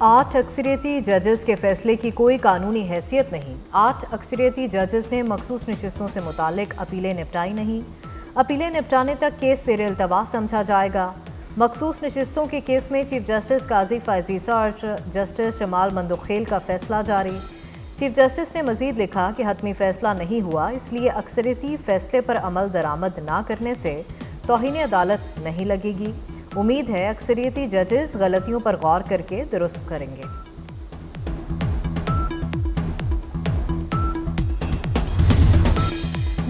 8 अक्सरियती जजेस के फैसले की कोई कानूनी हैसियत नहीं। 8 अक्सरियती जजेस ने मखसूस नशिस्तों से मुतालिक अपीलें निपटाई नहीं। अपीलें निपटाने तक केस सिर इल्तवा समझा जाएगा। मखसूस नशिस्तों के केस में चीफ जस्टिस काजी फायजीसा और जस्टिस जमाल मंदुखेल का फैसला जारी। चीफ जस्टिस ने मजीद लिखा कि हतमी फैसला नहीं हुआ, इसलिए अक्सरियती फैसले पर अमल दरामद ना करने से तौहीन अदालत नहीं लगेगी। उम्मीद है अक्सरियती जजेस गलतियों पर गौर करके दुरुस्त करेंगे।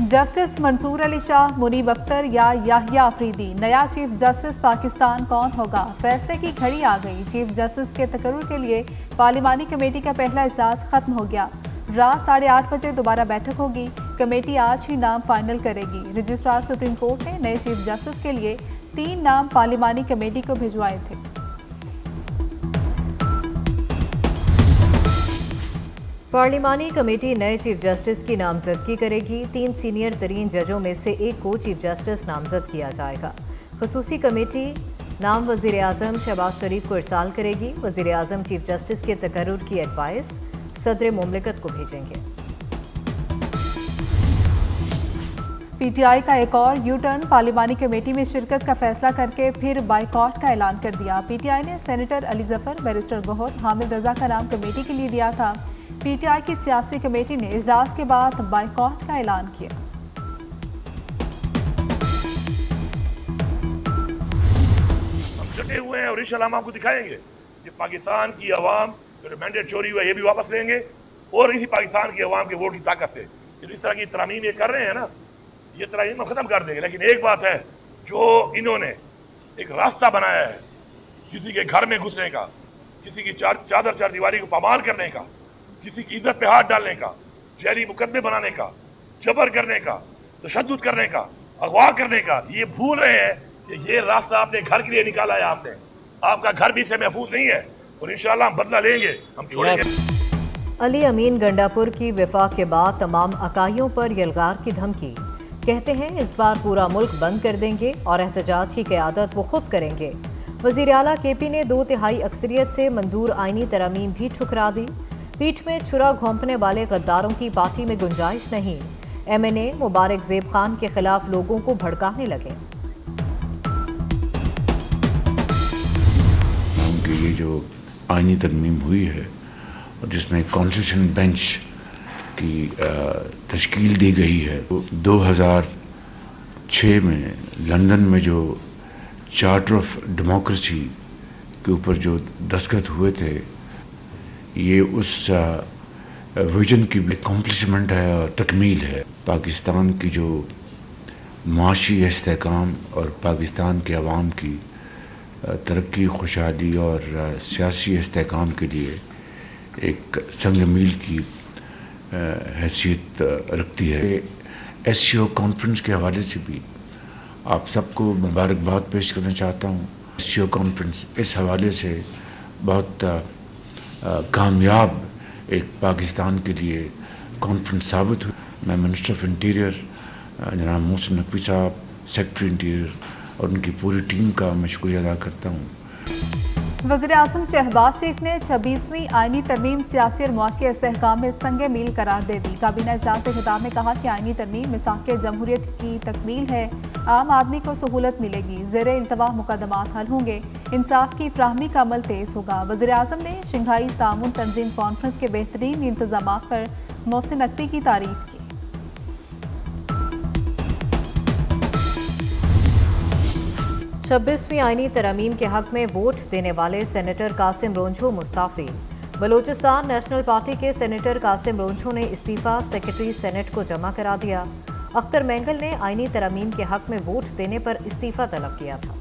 जस्टिस मंसूर अली शाह, मुनीब अख्तर या याहिया अफरीदी नया चीफ जस्टिस पाकिस्तान कौन होगा? फैसले की घड़ी आ गई। चीफ जस्टिस के तकर्रुर के लिए पार्लिमानी कमेटी का पहला इजलास खत्म हो गया। रात 8:30 बजे दोबारा बैठक होगी। कमेटी आज ही नाम फाइनल करेगी। रजिस्ट्रार सुप्रीम कोर्ट ने नए चीफ जस्टिस के लिए 3 नाम पार्लिमानी कमेटी को भिजवाए थे। पार्लिमानी कमेटी नए चीफ जस्टिस की नामजदगी करेगी। 3 सीनियर तरीन जजों में से एक को चीफ जस्टिस नामजद किया जाएगा। खसूसी कमेटी नाम वज़ीर आज़म शहबाज शरीफ को इरसाल करेगी। वज़ीर आज़म चीफ जस्टिस के तकर्रुर की एडवाइस सदर मुमलिकत को भेजेंगे। पीटीआई का एक और यू टर्न, पार्लिमानी कमेटी में शिरकत का फैसला करके फिर बाइकॉट का ऐलान कर दिया। पीटीआई ने सेनेटर अली जफर, बैरिस्टर गौहर, हामिद रजा का नाम कमेटी के लिए दिया था। पीटीआई की सियासी कमेटी ने इजलास के बाद बाइकॉट का ऐलान किया। हम डटे हुए हैं और इंशाल्लाह हम आपको दिखाएंगे कि पाकिस्तान की आवाम जो मैंडेट चोरी हुआ है ये भी वापस लेंगे और इसी पाकिस्तान की आवाम के वोट की ताकत से इस तरह की तरामीम ये कर रहे हैं ना, ये तरामीम खत्म कर देंगे। लेकिन एक बात है, जो इन्होंने एक रास्ता बनाया है किसी के घर में घुसने का, किसी की चादर चारदीवारी को पामाल करने का, किसी की इज्जत पे हाथ डालने का, जहरी मुकदमे बनाने का, जबर करने का, तशद्दुद करने का, अगवा करने का, ये भूल रहे हैं कि ये रास्ता आपने घर के लिए निकाला है। आपने आपका घर भी से महफूज नहीं है और इंशाल्लाह हम बदला लेंगे, हम छोड़ेंगे। अली अमीन गंडापुर की वफाक के बाद तमाम अकाइयों पर यलगार की धमकी। कहते हैं इस बार पूरा मुल्क बंद कर देंगे और एहतजाज की क़यादत वो खुद करेंगे। वज़ीर आला केपी ने 2/3 अक्सरियत से मंजूर आइनी तरमीम भी ठुकरा दी। पीठ में छुरा घोंपने वाले गद्दारों की पार्टी में गुंजाइश नहीं। MNA मुबारक ज़ेब खान के खिलाफ लोगों को भड़काने लगे। उनकी ये जो आइनी तरमीम हुई है और जिसमें कॉन्स्टिट्यूशन बेंच की तश्कील दी गई है, 2006 में लंदन में जो चार्टर ऑफ डेमोक्रेसी के ऊपर जो दस्तखत हुए थे, ये उस विजन की अकम्पलिशमेंट है और तकमील है। पाकिस्तान की जो माशी इस्तेहकाम और पाकिस्तान के अवाम की तरक्की, खुशहाली और सियासी इस्तेहकाम के लिए एक संग मील की हैसियत रखती है। SCO कॉन्फ्रेंस के हवाले से भी आप सबको मुबारकबाद पेश करना चाहता हूँ। SCO कॉन्फ्रेंस इस हवाले से बहुत कामयाब एक पाकिस्तान के लिए कॉन्फ्रेंस साबित हुई। मैं मिनिस्टर ऑफ इंटीरियर जनाब मोहसिन नकवी साहब, सेक्रेटरी इंटीरियर और उनकी पूरी टीम का मैं शुक्रिया अदा करता हूँ। वज़ीर आज़म शहबाज शरीफ ने 26वीं आइनी तरमीम सियासी और मुआशी इस्तेहकाम में संग मील करार दे दी। काबीना इजलास से खिताब में कहा कि आइनी तरमीम मिसाक़ जमहूरियत की तकमील है। आम आदमी को सहूलत मिलेगी, ज़ेरे इल्तवा मुकदमात हल होंगे, इंसाफ की फ्राहमी का अमल तेज़ होगा। वज़ीर आज़म ने शंघाई ताउन तंजीम कॉन्फ्रेंस के बेहतरीन इंतजामात पर मोहसिन नकवी की तारीफ की। 26वीं आइनी तरमीम के हक में वोट देने वाले सेनेटर कासिम रोंझो मुस्ताफ़ी। बलूचिस्तान नेशनल पार्टी के सेनेटर कासिम रोंझो ने इस्तीफ़ा सेक्रेटरी सेनेट को जमा करा दिया। अख्तर मेंगल ने आइनी तरमीम के हक में वोट देने पर इस्तीफ़ा तलब किया था।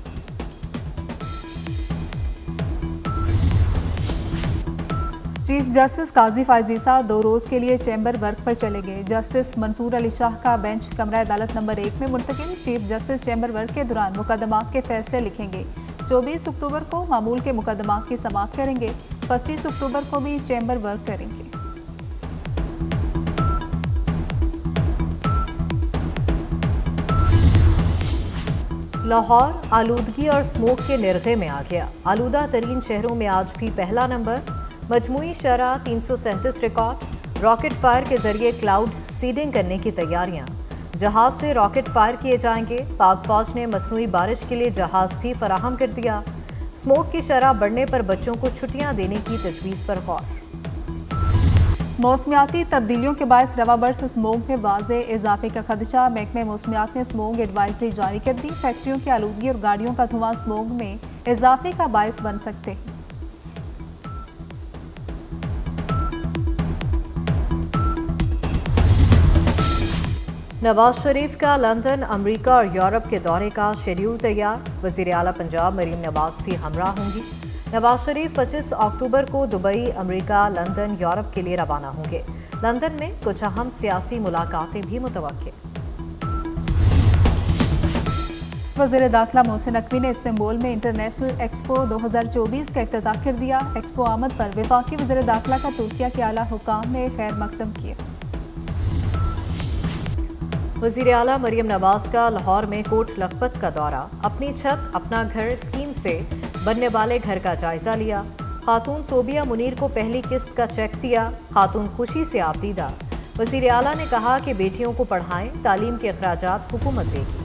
चीफ जस्टिस काजी फायजीसा 2 रोज़ के लिए चैम्बर वर्क पर चले गए। जस्टिस मंसूर अली शाह का बेंच कमरा अदालत नंबर 1 में मुंतकिल। चीफ जस्टिस चैम्बर वर्क के दौरान मुकदमात के फैसले लिखेंगे। 24 अक्टूबर को मामूल के मुकदमात की समाप्त करेंगे। 25 अक्टूबर को भी चैम्बर वर्क करेंगे। लाहौर आलूदगी और स्मोक के निर्गे में आ गया। आलूदा तरीन शहरों में आज भी पहला नंबर। मजमूई शरह 337 रिकॉर्ड। रॉकेट फायर के जरिए क्लाउड सीडिंग करने की तैयारियां। जहाज से रॉकेट फायर किए जाएंगे। पाक फौज ने मसनूई बारिश के लिए जहाज भी फराहम कर दिया। स्मोक की शरह बढ़ने पर बच्चों को छुट्टियां देने की तजवीज़ पर गौर। मौसमियाती तब्दीलियों के बायस रवा बर्स स्मोक में वाज़े इजाफे का खदशा। महकमे मौसमियात ने स्मोक एडवाइजरी जारी कर दी। फैक्ट्रियों की आलूदगी और गाड़ियों का धुआं स्मोक में इजाफे का बायस बन सकते हैं। नवाज शरीफ का लंदन, अमेरिका और यूरोप के दौरे का शेड्यूल तैयार। वज़ीर आला पंजाब मरीम नवाज भी हमरा होंगी। नवाज शरीफ 25 अक्टूबर को दुबई, अमेरिका, लंदन, यूरोप के लिए रवाना होंगे। लंदन में कुछ अहम सियासी मुलाकातें भी मुतवक्के। वज़ीर दाखिला मोहसिन नकवी ने इस्तांबुल में इंटरनेशनल एक्सपो 2024 का इफ्तिताह कर दिया। एक्सपो आमद पर वफाकी वज़ीर दाखिला का तुर्किया के आला हुकाम ने खैर मकदम किए। वज़ीर आला मरीम नवाज का लाहौर में कोट लखपत का दौरा। अपनी छत अपना घर स्कीम से बनने वाले घर का जायजा लिया। खातून सोबिया मुनीर को पहली किस्त का चेक दिया। खातून खुशी से आबदीदा। वज़ीर आला ने कहा कि बेटियों को पढ़ाएं, तालीम के अखराजात हुकूमत देगी।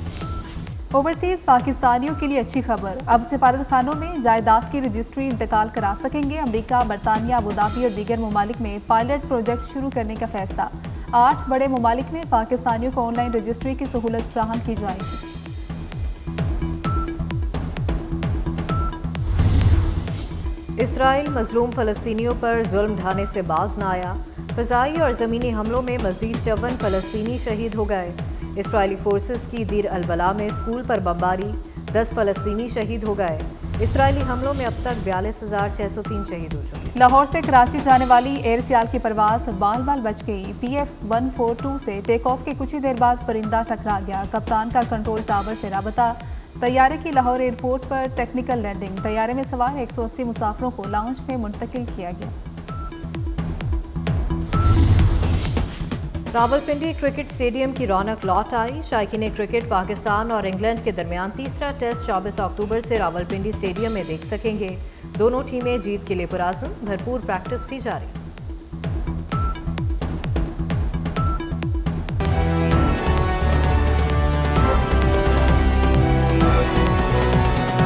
ओवरसीज पाकिस्तानियों के लिए अच्छी खबर। अब सिफारत खानों में जायदाद की रजिस्ट्री इंतकाल करा सकेंगे। अमरीका, बरतानिया, अबूधाबी और दीगर ममालिक में पायलट प्रोजेक्ट शुरू करने का फैसला। 8 बड़े ममालिक में पाकिस्तानियों को ऑनलाइन रजिस्ट्री की सहूलत फराहम की जाएगी। इसराइल मजलूम फ़लस्तीनियों पर जुल्म ढाने से बाज न आया। फ़ज़ाई और ज़मीनी हमलों में मज़ीद 54 फ़लस्तीनी शहीद हो गए। इसराइली फोर्सेस की दीर अल-बला में स्कूल पर बमबारी, 10 फ़लस्तीनी शहीद हो गए। इसराइली हमलों में अब तक 42,603 शहीद हो चुके। लाहौर से कराची जाने वाली एयर सियाल की परवाज बाल बच गई। PF-142 से टेक ऑफ के कुछ ही देर बाद परिंदा टकरा गया। कप्तान का कंट्रोल टावर से राबता। तैयारे की लाहौर एयरपोर्ट पर टेक्निकल लैंडिंग। तैयारे में सवार 180 मुसाफिरों को लाउंज में मुंतकिल किया गया। रावलपिंडी क्रिकेट स्टेडियम की रौनक लौट आई। शायकीन क्रिकेट पाकिस्तान और इंग्लैंड के दरमियान तीसरा टेस्ट 24 अक्टूबर से रावलपिंडी स्टेडियम में देख सकेंगे। दोनों टीमें जीत के लिए पुरआज़म। भरपूर प्रैक्टिस भी जारी।